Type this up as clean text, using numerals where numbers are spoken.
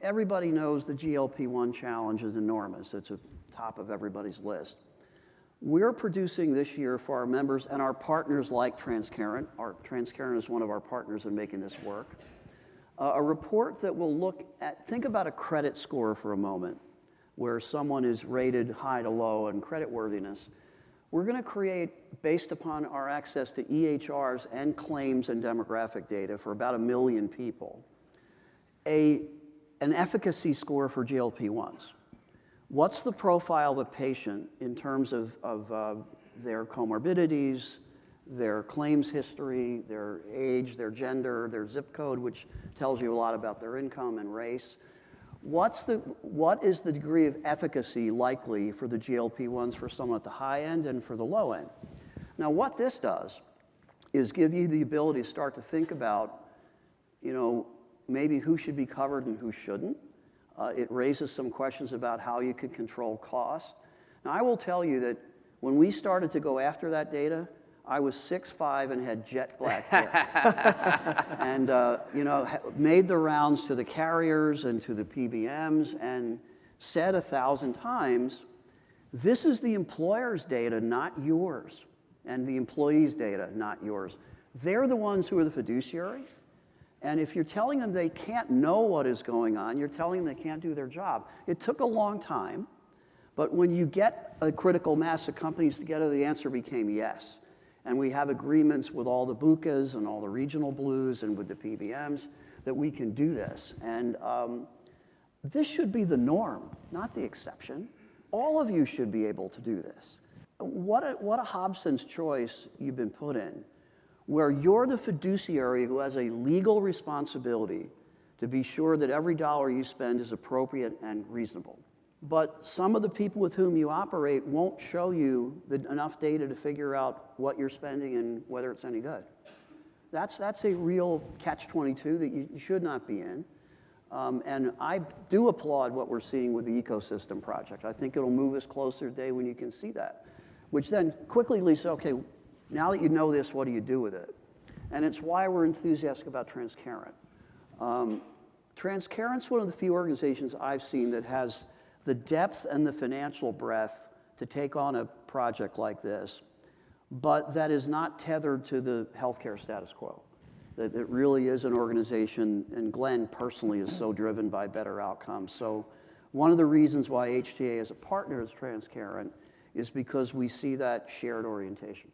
Everybody knows the GLP-1 challenge is enormous. It's at the top of everybody's list. We're producing this year for our members and our partners like Transcarent. Transcarent is one of our partners in making this work. A report that will look at, think about a credit score for a moment, where someone is rated high to low in creditworthiness. We're going to create, based upon our access to EHRs and claims and demographic data for about 1 million people, an efficacy score for GLP-1s. What's the profile of a patient in terms of their comorbidities, their claims history, their age, their gender, their zip code, which tells you a lot about their income and race? What is the degree of efficacy likely for the GLP-1s for someone at the high end and for the low end? Now, what this does is give you the ability to start to think about, maybe who should be covered and who shouldn't. It raises some questions about how you can control cost. Now, I will tell you that when we started to go after that data, I was 6'5" and had jet black hair. And, made the rounds to the carriers and to the PBMs and said 1,000 times, this is the employer's data, not yours, and the employee's data, not yours. They're the ones who are the fiduciaries. And if you're telling them they can't know what is going on, you're telling them they can't do their job. It took a long time, but when you get a critical mass of companies together, the answer became yes. And we have agreements with all the BUCAs and all the regional blues and with the PBMs that we can do this. And this should be the norm, not the exception. All of you should be able to do this. What a Hobson's choice you've been put in, where you're the fiduciary who has a legal responsibility to be sure that every dollar you spend is appropriate and reasonable. But some of the people with whom you operate won't show you enough data to figure out what you're spending and whether it's any good. That's a real catch-22 that you should not be in. And I do applaud what we're seeing with the ecosystem project. I think it'll move us closer to the day when you can see that, which then quickly leads to, okay, now that you know this, what do you do with it? And it's why we're enthusiastic about Transcarent. Transcarent's one of the few organizations I've seen that has the depth and the financial breadth to take on a project like this, but that is not tethered to the healthcare status quo. That it really is an organization, and Glenn personally is so driven by better outcomes. So one of the reasons why HTA as a partner is Transcarent is because we see that shared orientation.